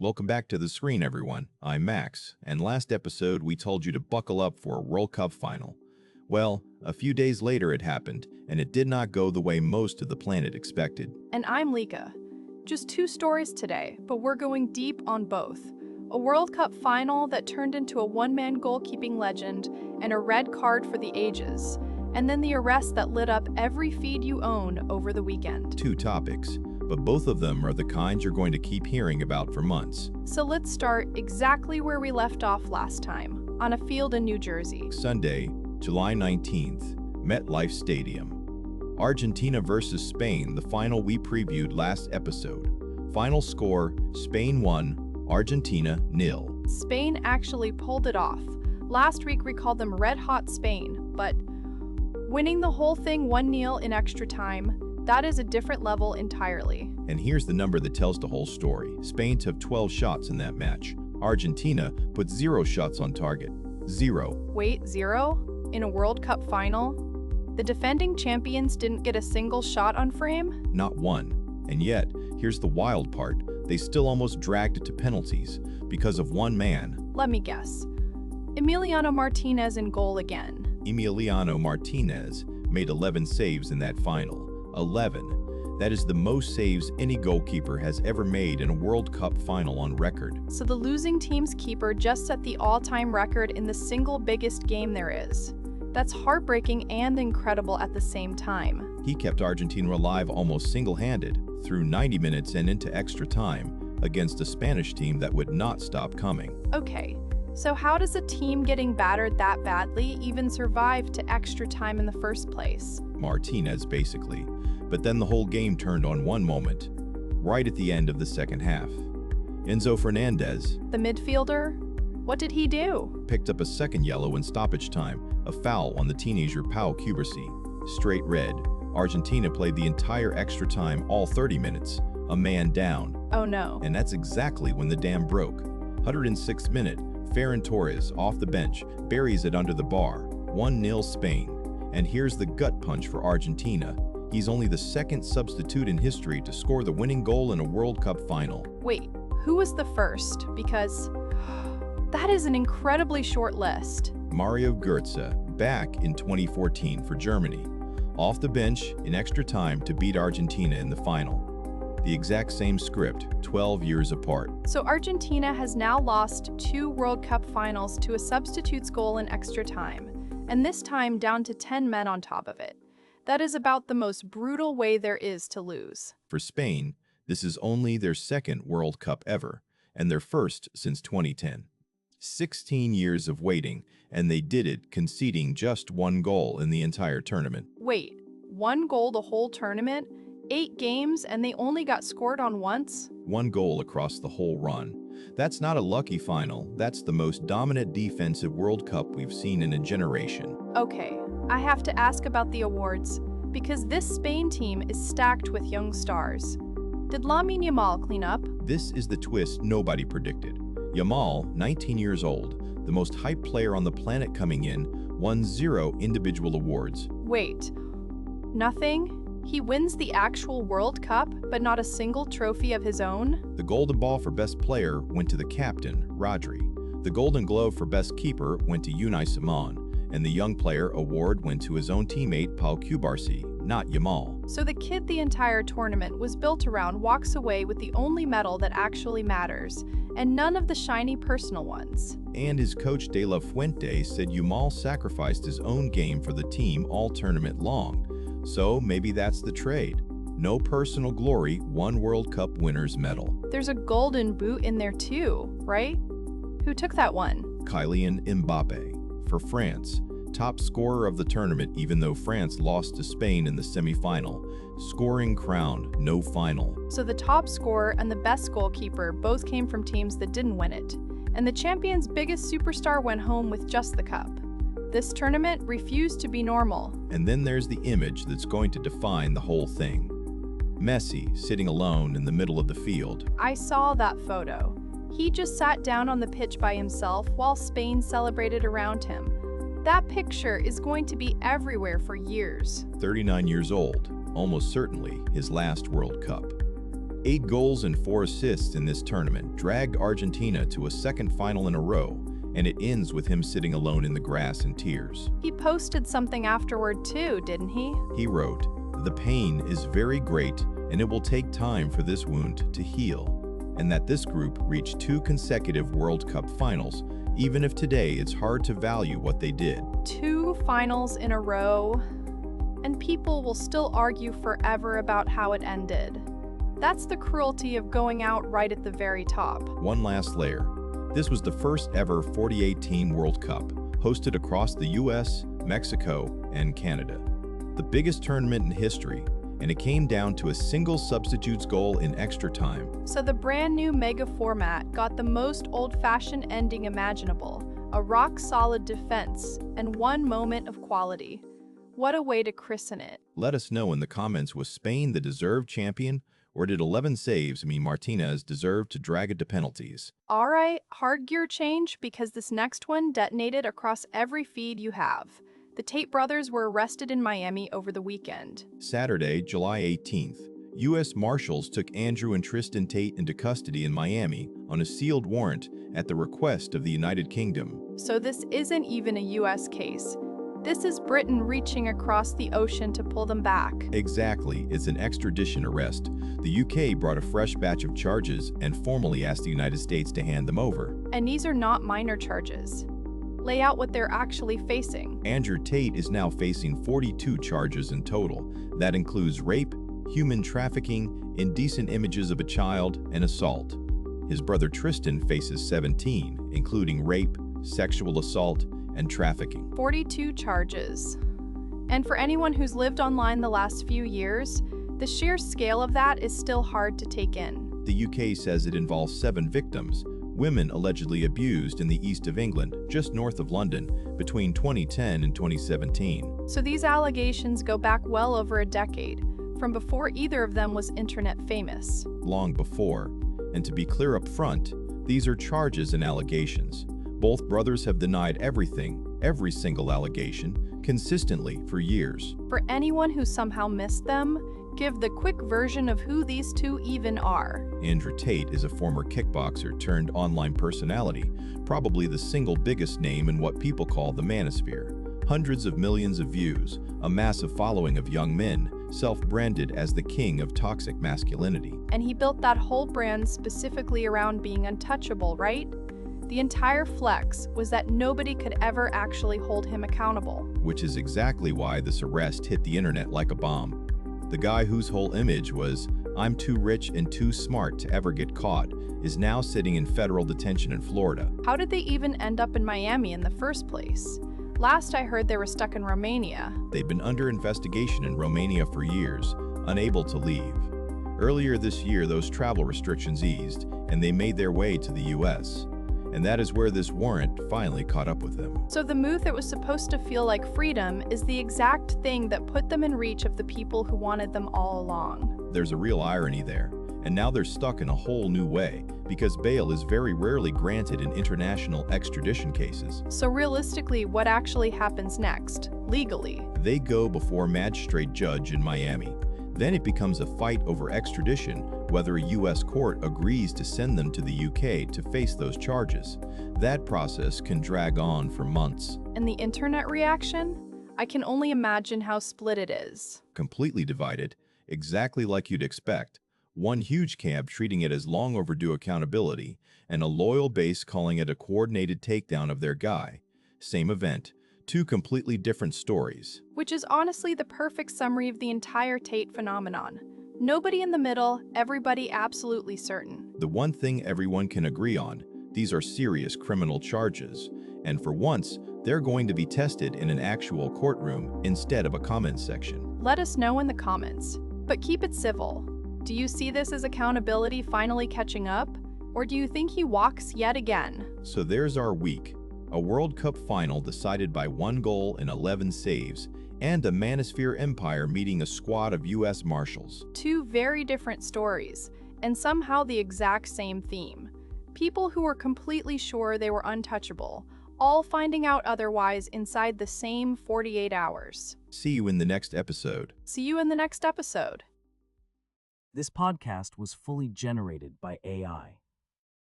Welcome back to the screen, everyone. I'm Max, and last episode we told you to buckle up for a World Cup final. Well, a few days later it happened, and it did not go the way most of the planet expected. And I'm Lika. Just two stories today, but we're going deep on both. A World Cup final that turned into a one-man goalkeeping legend and a red card for the ages. And then the arrest that lit up every feed you own over the weekend. Two topics, but both of them are the kinds you're going to keep hearing about for months. So let's start exactly where we left off last time, on a field in New Jersey. Sunday, July 19th, MetLife Stadium. Argentina versus Spain, the final we previewed last episode. Final score, Spain 1, Argentina 0. Spain actually pulled it off. Last week we called them red-hot Spain, but winning the whole thing 1-0 in extra time, that is a different level entirely. And here's the number that tells the whole story. Spain took 12 shots in that match. Argentina put 0 shots on target. 0. Wait, 0? In a World Cup final? The defending champions didn't get a single shot on frame? Not one. And yet, here's the wild part. They still almost dragged it to penalties because of one man. Let me guess. Emiliano Martínez in goal again. Emiliano Martínez made 11 saves in that final. 11. That is the most saves any goalkeeper has ever made in a World Cup final on record. So the losing team's keeper just set the all-time record in the single biggest game there is. That's heartbreaking and incredible at the same time. He kept Argentina alive almost single-handed through 90 minutes and into extra time against a Spanish team that would not stop coming. Okay, so how does a team getting battered that badly even survive to extra time in the first place? Martinez, basically. But then the whole game turned on one moment, right at the end of the second half. Enzo Fernandez, the midfielder, what did he do? Picked up a second yellow in stoppage time, a foul on the teenager Pau Cubarsí. Straight red. Argentina played the entire extra time, all 30 minutes, a man down. Oh no. And that's exactly when the dam broke. 106th minute, Ferran Torres, off the bench, buries it under the bar. 1-0 Spain. And here's the gut punch for Argentina. He's only the second substitute in history to score the winning goal in a World Cup final. Wait, who was the first? Because that is an incredibly short list. Mario Götze, back in 2014 for Germany. Off the bench in extra time to beat Argentina in the final. The exact same script, 12 years apart. So Argentina has now lost 2 World Cup finals to a substitute's goal in extra time, and this time down to 10 men on top of it. That is about the most brutal way there is to lose. For Spain, this is only their second World Cup ever, and their first since 2010. 16 years of waiting, and they did it conceding just 1 goal in the entire tournament. Wait, 1 goal the whole tournament? 8 games, and they only got scored on once? 1 goal across the whole run. That's not a lucky final. That's the most dominant defensive World Cup we've seen in a generation. Okay, I have to ask about the awards, because this Spain team is stacked with young stars. Did Lamine Yamal clean up? This is the twist nobody predicted. Yamal, 19 years old, the most hyped player on the planet coming in, won 0 individual awards. Wait, nothing? He wins the actual World Cup, but not a single trophy of his own? The Golden Ball for Best Player went to the captain, Rodri. The Golden Glove for Best Keeper went to Unai Simon. And the Young Player award went to his own teammate Pau Cubarsí, not Yamal. So the kid the entire tournament was built around walks away with the only medal that actually matters, and none of the shiny personal ones. And his coach De La Fuente said Yamal sacrificed his own game for the team all tournament long. So maybe that's the trade. No personal glory, 1 World Cup winner's medal. There's a golden boot in there too, right? Who took that one? Kylian Mbappé. For France, top scorer of the tournament even though France lost to Spain in the semi-final. Scoring crowned, no final. So the top scorer and the best goalkeeper both came from teams that didn't win it. And the champion's biggest superstar went home with just the cup. This tournament refused to be normal. And then there's the image that's going to define the whole thing. Messi sitting alone in the middle of the field. I saw that photo. He just sat down on the pitch by himself while Spain celebrated around him. That picture is going to be everywhere for years. 39 years old, almost certainly his last World Cup. 8 goals and 4 assists in this tournament dragged Argentina to a second final in a row, and it ends with him sitting alone in the grass in tears. He posted something afterward too, didn't he? He wrote, "The pain is very great, and it will take time for this wound to heal," and that this group reached 2 consecutive World Cup finals, even if today it's hard to value what they did. 2 finals in a row, and people will still argue forever about how it ended. That's the cruelty of going out right at the very top. One last layer. This was the first ever 48-team World Cup, hosted across the US, Mexico, and Canada. The biggest tournament in history, and it came down to a single substitutes goal in extra time. So the brand new mega format got the most old-fashioned ending imaginable, a rock-solid defense, and 1 moment of quality. What a way to christen it. Let us know in the comments, was Spain the deserved champion, or did 11 saves mean Martinez deserved to drag it to penalties? Alright, hard gear change because this next one detonated across every feed you have. The Tate brothers were arrested in Miami over the weekend. Saturday, July 18th, U.S. Marshals took Andrew and Tristan Tate into custody in Miami on a sealed warrant at the request of the United Kingdom. So this isn't even a U.S. case. This is Britain reaching across the ocean to pull them back. Exactly, it's an extradition arrest. The UK brought a fresh batch of charges and formally asked the United States to hand them over. And these are not minor charges. Lay out what they're actually facing. Andrew Tate is now facing 42 charges in total. That includes rape, human trafficking, indecent images of a child, and assault. His brother Tristan faces 17, including rape, sexual assault, and trafficking. 42 charges. And for anyone who's lived online the last few years, the sheer scale of that is still hard to take in. The UK says it involves 7 victims, women allegedly abused in the east of England, just north of London, between 2010 and 2017. So these allegations go back well over a decade, from before either of them was internet famous. Long before. And to be clear up front, these are charges and allegations. Both brothers have denied everything, every single allegation, consistently for years. For anyone who somehow missed them, give the quick version of who these two even are. Andrew Tate is a former kickboxer turned online personality, probably the single biggest name in what people call the manosphere. Hundreds of millions of views, a massive following of young men, self-branded as the king of toxic masculinity. And he built that whole brand specifically around being untouchable, right? The entire flex was that nobody could ever actually hold him accountable. Which is exactly why this arrest hit the internet like a bomb. The guy whose whole image was, "I'm too rich and too smart to ever get caught," is now sitting in federal detention in Florida. How did they even end up in Miami in the first place? Last I heard they were stuck in Romania. They've been under investigation in Romania for years, unable to leave. Earlier this year, those travel restrictions eased, and they made their way to the US. And that is where this warrant finally caught up with them. So the move that was supposed to feel like freedom is the exact thing that put them in reach of the people who wanted them all along. There's a real irony there, and now they're stuck in a whole new way, because bail is very rarely granted in international extradition cases. So realistically, what actually happens next, legally? They go before a magistrate judge in Miami. Then it becomes a fight over extradition, whether a US court agrees to send them to the UK to face those charges. That process can drag on for months. And the internet reaction? I can only imagine how split it is. Completely divided, exactly like you'd expect. One huge camp treating it as long overdue accountability, and a loyal base calling it a coordinated takedown of their guy. Same event. 2 completely different stories. Which is honestly the perfect summary of the entire Tate phenomenon. Nobody in the middle, everybody absolutely certain. The one thing everyone can agree on, these are serious criminal charges, and for once, they're going to be tested in an actual courtroom instead of a comments section. Let us know in the comments, but keep it civil. Do you see this as accountability finally catching up, or do you think he walks yet again? So there's our week. A World Cup final decided by 1 goal and 11 saves, and a manosphere empire meeting a squad of US Marshals. 2 very different stories, and somehow the exact same theme. People who were completely sure they were untouchable, all finding out otherwise inside the same 48 hours. See you in the next episode. See you in the next episode. This podcast was fully generated by AI.